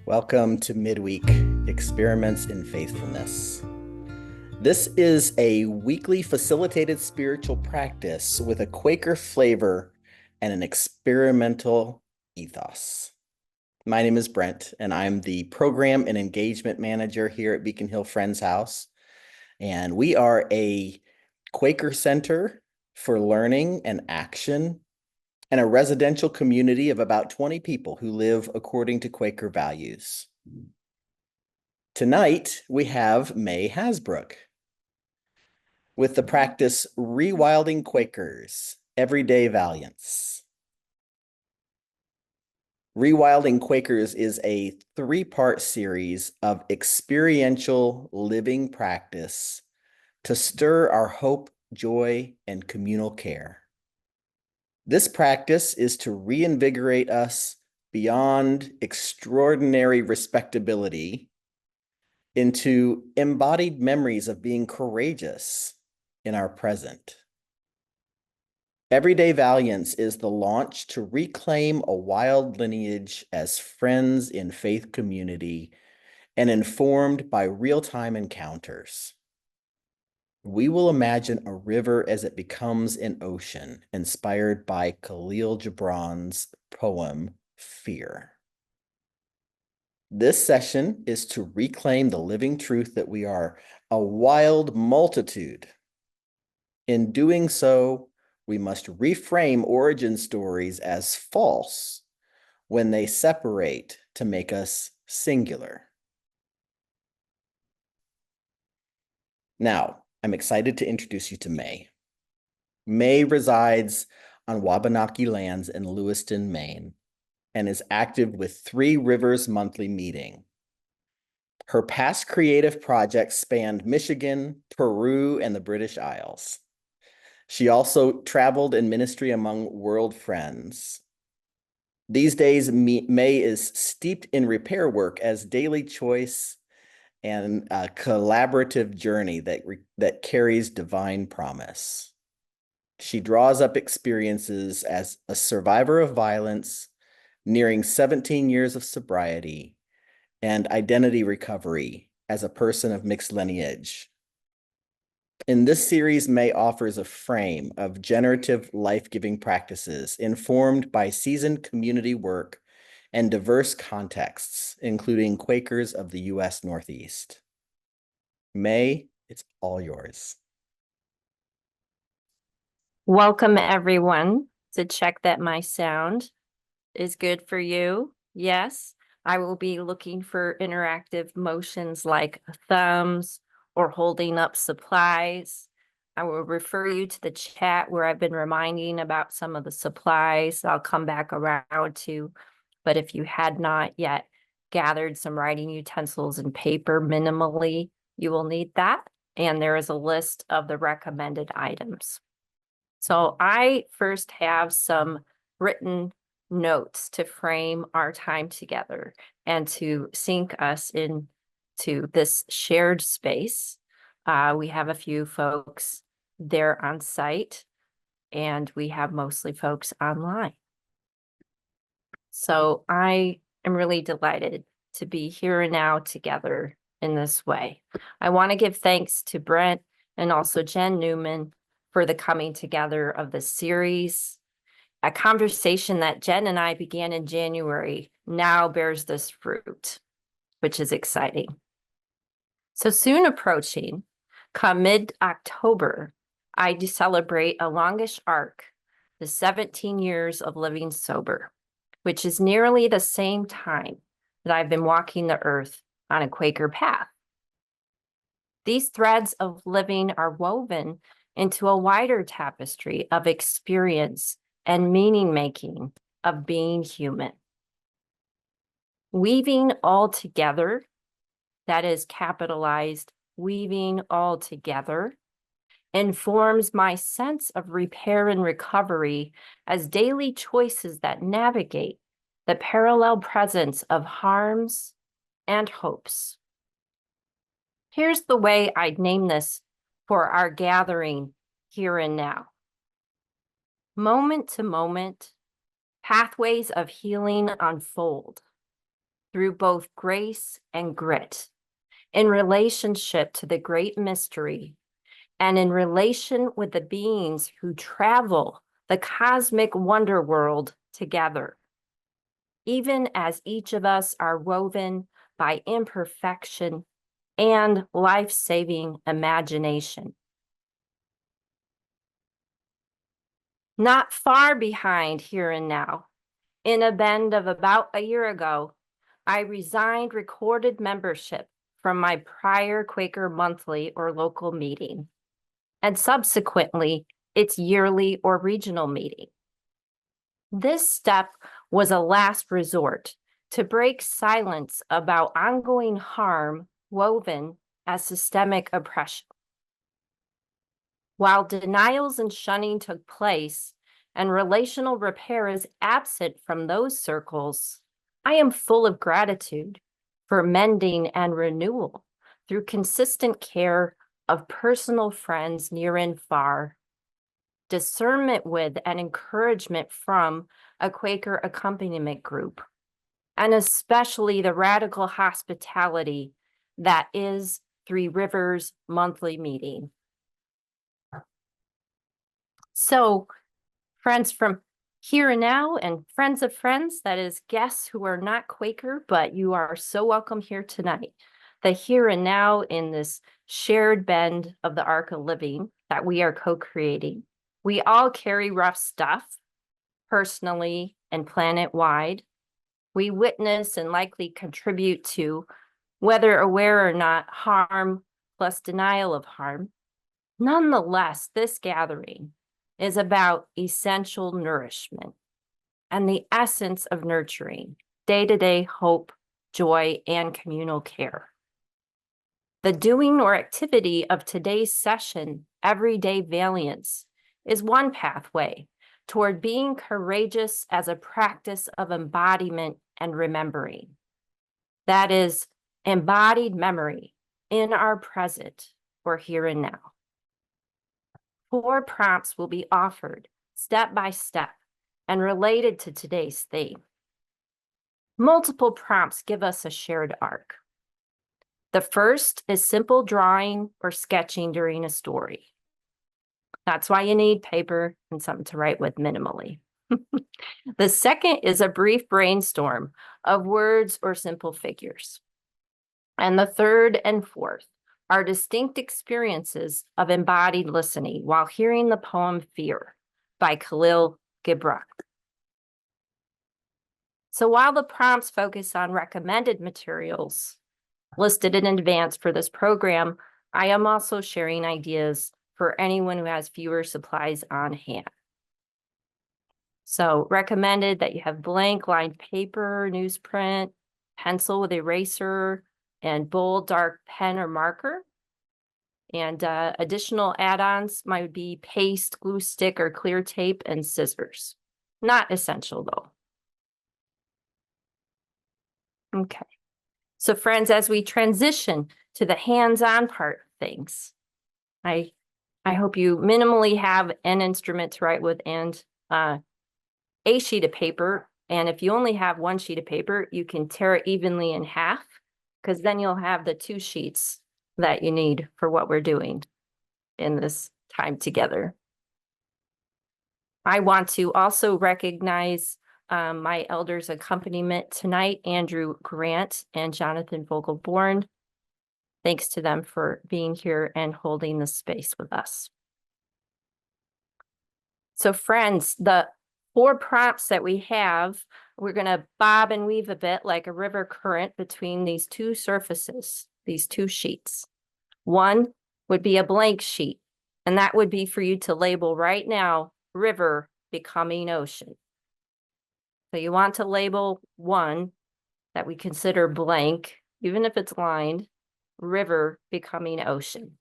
Welcome to Midweek Experiments in Faithfulness. This is a weekly facilitated spiritual practice with a Quaker flavor and an experimental ethos. My name is Brent, and I'm the Program and Engagement Manager here at Beacon Hill Friends House. And we are a Quaker center for learning and action, and a residential community of about 20 people who live according to Quaker values. Tonight, we have May Hasbrook with the practice ReWilding Quakers, Everyday Valiance. ReWilding Quakers is a 3-part series of experiential living practice to stir our hope, joy, and communal care. This practice is to reinvigorate us beyond extraordinary respectability into embodied memories of being courageous in our present. Everyday Valiance is the launch to reclaim a wild lineage as friends in faith community and informed by real-time encounters. We will imagine a river as it becomes an ocean, inspired by Kahlil Gibran's poem, Fear. This session is to reclaim the living truth that we are a wild multitude. In doing so, we must reframe origin stories as false when they separate to make us singular. Now, I'm excited to introduce you to May. May resides on Wabanaki lands in Lewiston, Maine, and is active with Three Rivers Monthly Meeting. Her past creative projects spanned Michigan, Peru, and the British Isles. She also traveled in ministry among world friends. These days, May is steeped in repair work as daily choice and a collaborative journey that carries divine promise. She draws up experiences as a survivor of violence, nearing 17 years of sobriety, and identity recovery as a person of mixed lineage. In this series, May offers a frame of generative life-giving practices informed by seasoned community work and diverse contexts, including Quakers of the U.S. Northeast. May, it's all yours. Welcome, everyone, to check that my sound is good for you. Yes, I will be looking for interactive motions like thumbs or holding up supplies. I will refer you to the chat where I've been reminding about some of the supplies I'll come back around to. But if you had not yet gathered some writing utensils and paper minimally, you will need that. And there is a list of the recommended items. So I first have some written notes to frame our time together and to sync us into this shared space. We have a few folks there on site, and we have mostly folks online. So I am really delighted to be here and now together in this way. I want to give thanks to Brent and also Jen Newman for the coming together of this series. A conversation that Jen and I began in January now bears this fruit, which is exciting. So soon approaching, come mid-October, I do celebrate a longish arc, the 17 years of living sober, which is nearly the same time that I've been walking the earth on a Quaker path. These threads of living are woven into a wider tapestry of experience and meaning-making of being human. Weaving all together, that is capitalized, weaving all together, informs my sense of repair and recovery as daily choices that navigate the parallel presence of harms and hopes. Here's the way I'd name this for our gathering here and now. Moment to moment, pathways of healing unfold through both grace and grit, in relationship to the great mystery, and in relation with the beings who travel the cosmic wonder world together, even as each of us are woven by imperfection and life-saving imagination. Not far behind here and now, in a bend of about a year ago, I resigned recorded membership from my prior Quaker monthly or local meeting, and subsequently its yearly or regional meeting. This step was a last resort to break silence about ongoing harm woven as systemic oppression. While denials and shunning took place and relational repair is absent from those circles, I am full of gratitude for mending and renewal through consistent care of personal friends near and far, discernment with and encouragement from a Quaker accompaniment group, and especially the radical hospitality that is Three Rivers monthly meeting. So, friends from here and now and friends of friends, that is guests who are not Quaker, but you are so welcome here tonight. The here and now in this shared bend of the Arc of Living that we are co-creating. We all carry rough stuff, personally and planet-wide. We witness and likely contribute to, whether aware or not, harm plus denial of harm. Nonetheless, this gathering is about essential nourishment and the essence of nurturing day-to-day hope, joy, and communal care. The doing or activity of today's session, Everyday Valiance, is one pathway toward being courageous as a practice of embodiment and remembering. That is, embodied memory in our present or here and now. 4 prompts will be offered step by step and related to today's theme. Multiple prompts give us a shared arc. The first is simple drawing or sketching during a story. That's why you need paper and something to write with minimally. The second is a brief brainstorm of words or simple figures. And the third and fourth are distinct experiences of embodied listening while hearing the poem Fear by Kahlil Gibran. So while the prompts focus on recommended materials listed in advance for this program, I am also sharing ideas for anyone who has fewer supplies on hand. So recommended that you have blank lined paper, newsprint, pencil with eraser, and bold dark pen or marker. And additional add-ons might be paste, glue stick, or clear tape, and scissors. Not essential though. Okay. So friends, as we transition to the hands-on part of things, I hope you minimally have an instrument to write with and a sheet of paper. And if you only have one sheet of paper, you can tear it evenly in half, because then you'll have the 2 sheets that you need for what we're doing in this time together. I want to also recognize my elders' accompaniment tonight, Andrew Grant and Jonathan Vogelborn. Thanks to them for being here and holding the space with us. So friends, the 4 prompts that we have, we're going to bob and weave a bit like a river current between these 2 surfaces, these 2 sheets. One would be a blank sheet, and that would be for you to label right now, river becoming ocean. So you want to label one that we consider blank, even if it's lined, river becoming ocean.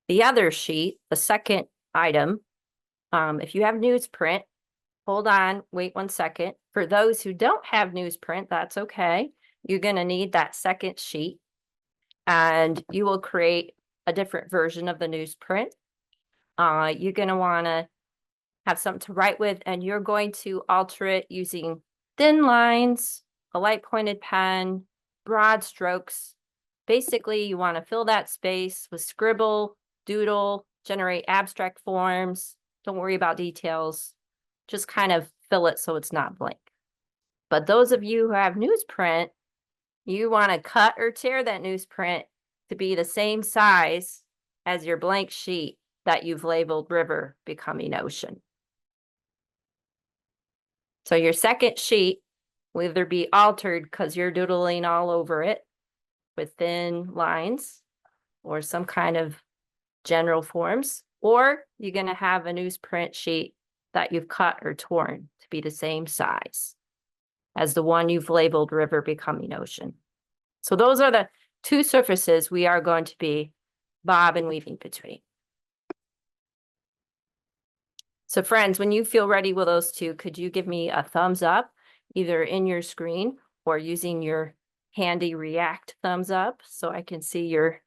The other sheet, the second item, if you have newsprint, hold on, wait 1 second. For those who don't have newsprint, that's okay. You're going to need that second sheet, and you will create a different version of the newsprint. You're going to want to have something to write with, and you're going to alter it using thin lines, a light pointed pen, broad strokes. Basically, you want to fill that space with scribble, doodle, generate abstract forms. Don't worry about details. Just kind of fill it so it's not blank. But those of you who have newsprint, you want to cut or tear that newsprint to be the same size as your blank sheet that you've labeled river becoming ocean. So your second sheet will either be altered because you're doodling all over it with thin lines or some kind of general forms, or you're going to have a newsprint sheet that you've cut or torn to be the same size as the one you've labeled river becoming ocean. So those are the two surfaces we are going to be bob and weaving between. So friends, when you feel ready with those two, could you give me a thumbs up, either in your screen or using your handy React thumbs up so I can see you're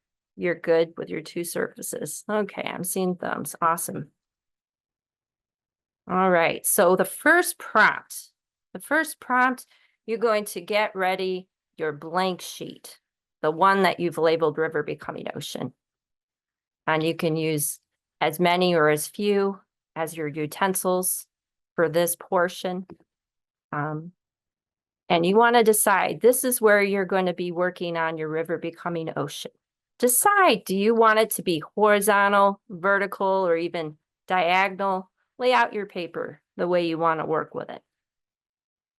good with your two surfaces. Okay, I'm seeing thumbs. Awesome. All right, so the first prompt, you're going to get ready your blank sheet, the one that you've labeled river becoming ocean. And you can use as many or as few as your utensils for this portion. And you want to decide, this is where you're going to be working on your river becoming ocean. Decide, do you want it to be horizontal, vertical, or even diagonal? Lay out your paper the way you want to work with it.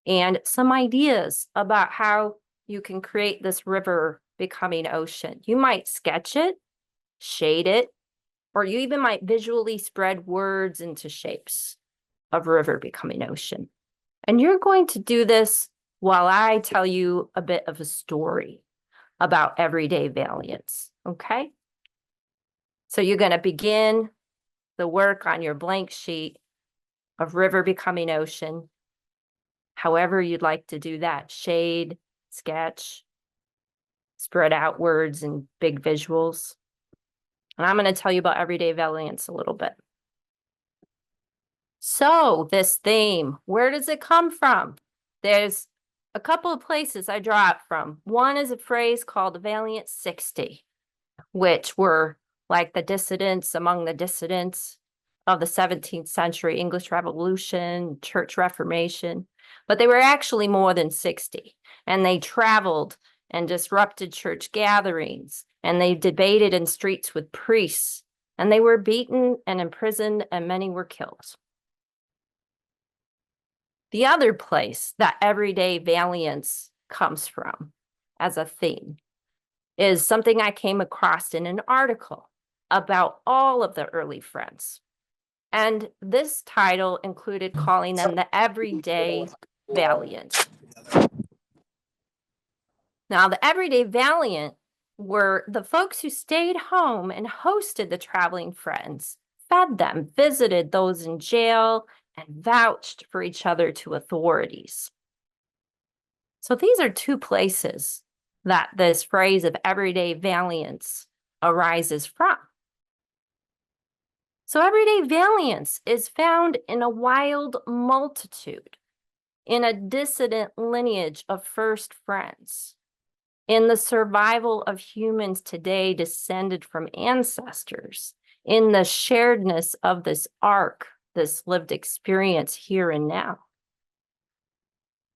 And some ideas about how you can create this river becoming ocean. You might sketch it, shade it, or you even might visually spread words into shapes of river becoming ocean. And you're going to do this while I tell you a bit of a story about everyday Valiance, okay? So you're going to begin the work on your blank sheet of river becoming ocean, however you'd like to do that. Shade, sketch, spread out words and big visuals. And I'm going to tell you about everyday Valiance a little bit. So this theme, where does it come from? There's a couple of places I draw it from. One is a phrase called Valiant 60, which were like the dissidents among the dissidents of the 17th century English Revolution, Church Reformation. But they were actually more than 60. And they traveled and disrupted church gatherings. And they debated in streets with priests. And they were beaten and imprisoned, and many were killed. The other place that everyday Valiance comes from as a theme is something I came across in an article about all of the early friends. And this title included calling them the everyday Valiant. Now, the everyday Valiant were the folks who stayed home and hosted the traveling friends, fed them, visited those in jail, and vouched for each other to authorities. So these are two places that this phrase of everyday Valiance arises from. So everyday Valiance is found in a wild multitude, in a dissident lineage of first friends, in the survival of humans today descended from ancestors, in the sharedness of this arc, this lived experience here and now.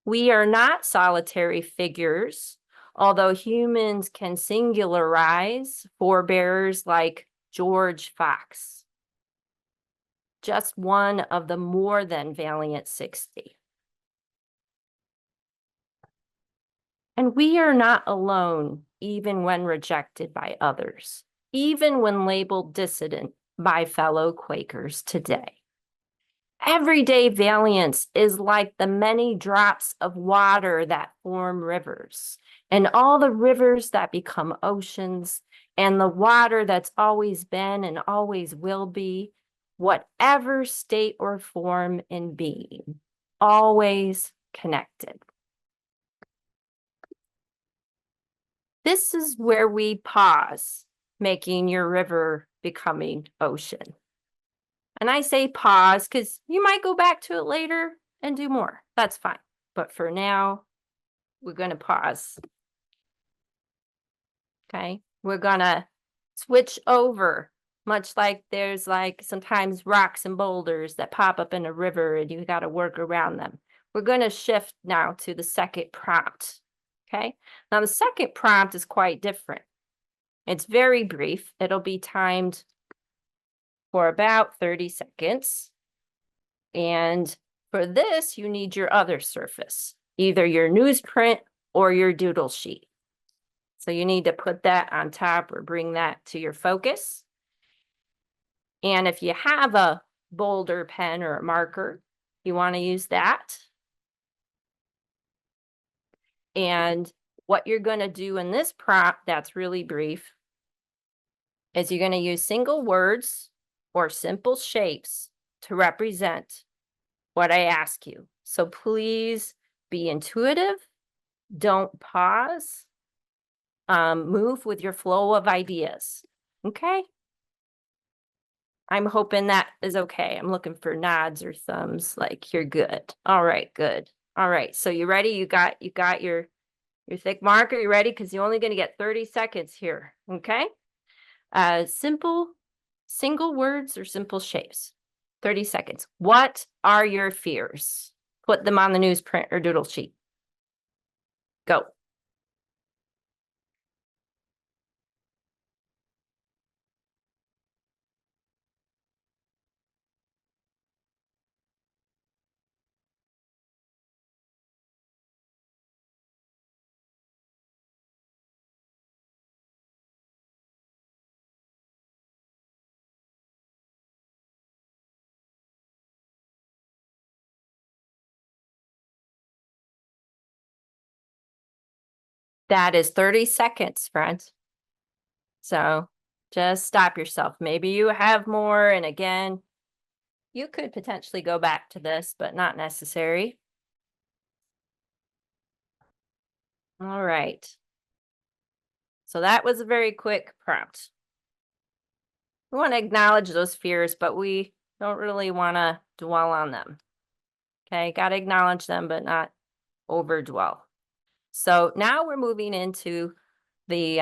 We are not solitary figures, although humans can singularize forebears like George Fox, just one of the more than Valiant 60. And we are not alone, even when rejected by others, even when labeled dissident by fellow Quakers today. Everyday Valiance is like the many drops of water that form rivers, and all the rivers that become oceans, and the water that's always been and always will be, whatever state or form in being, always connected. This is where we pause, making your river becoming ocean. And I say pause because you might go back to it later and do more. That's fine. But for now, we're going to pause. Okay. We're going to switch over, much like there's like sometimes rocks and boulders that pop up in a river and you got to work around them. We're going to shift now to the second prompt. Okay. Now the second prompt is quite different. It's very brief. It'll be timed for about 30 seconds. And for this, you need your other surface, either your newsprint or your doodle sheet. So you need to put that on top or bring that to your focus. And if you have a boulder pen or a marker, you want to use that. And what you're going to do in this prompt that's really brief is you're going to use single words or simple shapes to represent what I ask you. So please be intuitive. Don't pause. Move with your flow of ideas. Okay? I'm hoping that is okay. I'm looking for nods or thumbs like you're good. All right, good. All right. So you ready? You got your thick marker. You ready? Because you're only going to get 30 seconds here. Okay? Simple single words or simple shapes. 30 seconds. What are your fears? Put them on the newsprint or doodle sheet. Go. That is 30 seconds, friends. So just stop yourself. Maybe you have more. And again, you could potentially go back to this, but not necessary. All right. So that was a very quick prompt. We want to acknowledge those fears, but we don't really want to dwell on them. Okay, got to acknowledge them, but not overdwell. So now we're moving into the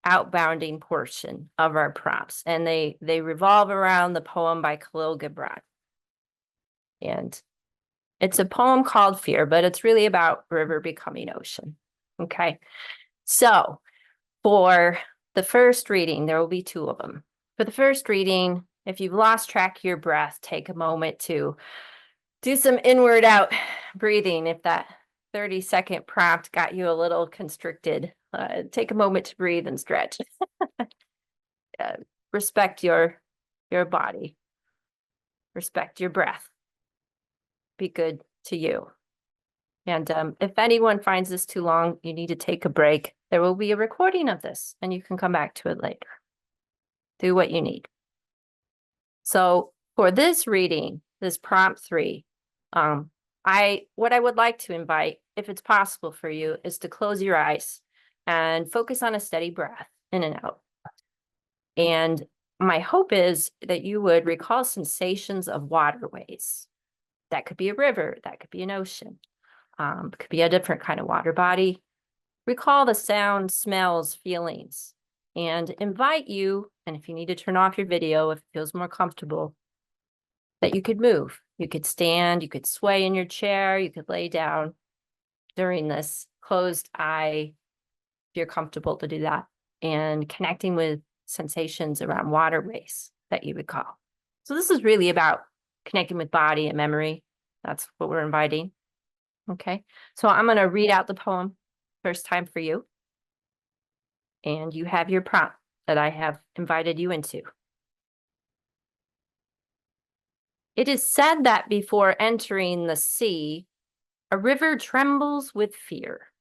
outbounding portion of our prompts, and they revolve around the poem by Kahlil Gibran. And it's a poem called Fear, but it's really about river becoming ocean. Okay, so for the first reading, there will be two of them. For the first reading, if you've lost track of your breath, take a moment to do some inward out breathing. If that 30-second prompt got you a little constricted, take a moment to breathe and stretch. Respect your body. Respect your breath. Be good to you. And if anyone finds this too long, you need to take a break. There will be a recording of this, and you can come back to it later. Do what you need. So for this reading, this prompt 3, what I would like to invite, if it's possible for you, is to close your eyes and focus on a steady breath in and out. And my hope is that you would recall sensations of waterways. That could be a river, that could be an ocean, could be a different kind of water body. Recall the sounds, smells, feelings, and invite you, and if you need to turn off your video, if it feels more comfortable, that you could move. You could stand, you could sway in your chair, you could lay down during this closed eye, if you're comfortable to do that, and connecting with sensations around waterways that you recall. So this is really about connecting with body and memory. That's what we're inviting. Okay, so I'm going to read out the poem first time for you. And you have your prompt that I have invited you into. It is said that before entering the sea, a river trembles with fear.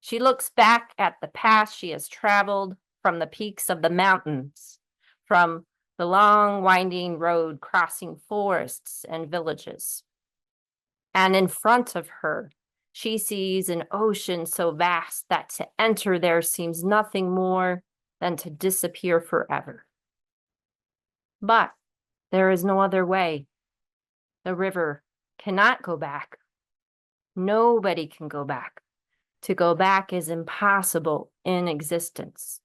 She looks back at the path she has traveled from the peaks of the mountains, from the long winding road crossing forests and villages. And in front of her, she sees an ocean so vast that to enter there seems nothing more than to disappear forever. But There is no other way. The river cannot go back. Nobody can go back. To go back is impossible in existence.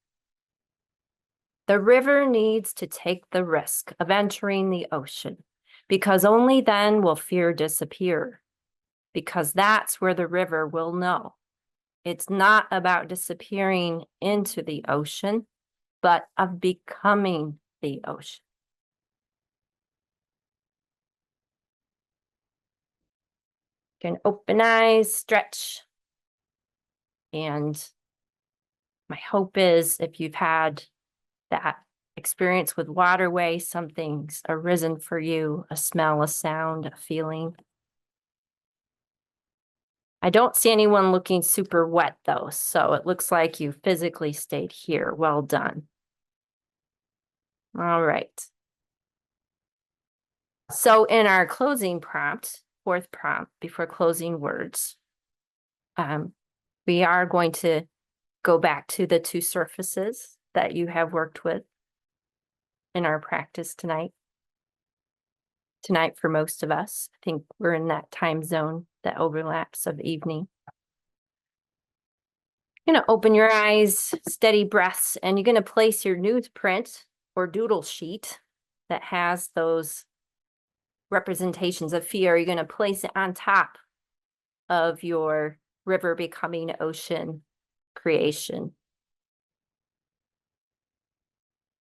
The river needs to take the risk of entering the ocean, because only then will fear disappear, because that's where the river will know. It's not about disappearing into the ocean, but of becoming the ocean. You can open eyes, stretch. And my hope is if you've had that experience with waterway, something's arisen for you, a smell, a sound, a feeling. I don't see anyone looking super wet though, so it looks like you physically stayed here. Well done. All right. So in our closing prompt, fourth prompt before closing words, we are going to go back to the two surfaces that you have worked with in our practice tonight. Tonight for most of us, I think we're in that time zone that overlaps of evening. You're going to open your eyes, steady breaths, and you're going to place your newsprint or doodle sheet that has those representations of fear. You're going to place it on top of your river becoming ocean creation.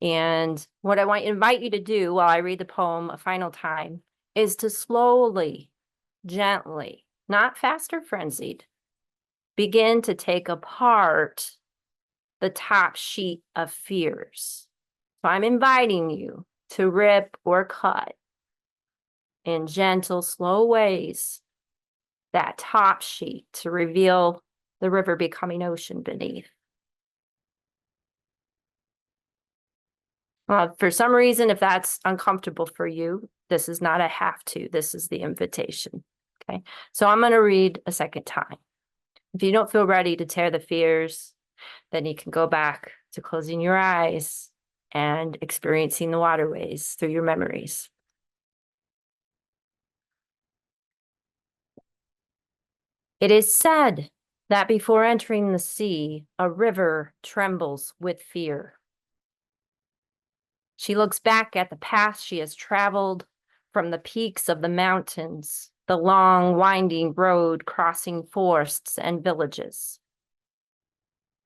And what I want to invite you to do while I read the poem a final time is to slowly, gently, not fast or frenzied, begin to take apart the top sheet of fears. So I'm inviting you to rip or cut in gentle, slow ways that top sheet to reveal the river becoming ocean beneath. For some reason, if that's uncomfortable for you, this is not a have to, this is the invitation, okay? So I'm gonna read a second time. If you don't feel ready to tear the fears, then you can go back to closing your eyes and experiencing the waterways through your memories. It is said that before entering the sea, a river trembles with fear. She looks back at the path she has traveled from the peaks of the mountains, the long, winding road crossing forests and villages.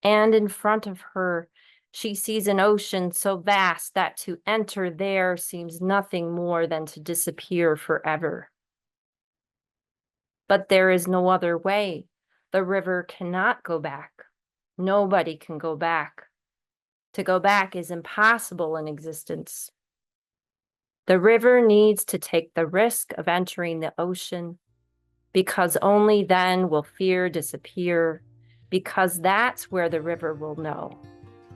And in front of her, she sees an ocean so vast that to enter there seems nothing more than to disappear forever. But there is no other way. The river cannot go back. Nobody can go back. To go back is impossible in existence. The river needs to take the risk of entering the ocean, because only then will fear disappear, because that's where the river will know.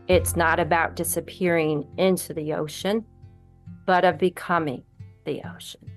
It's not about disappearing into the ocean, but of becoming the ocean.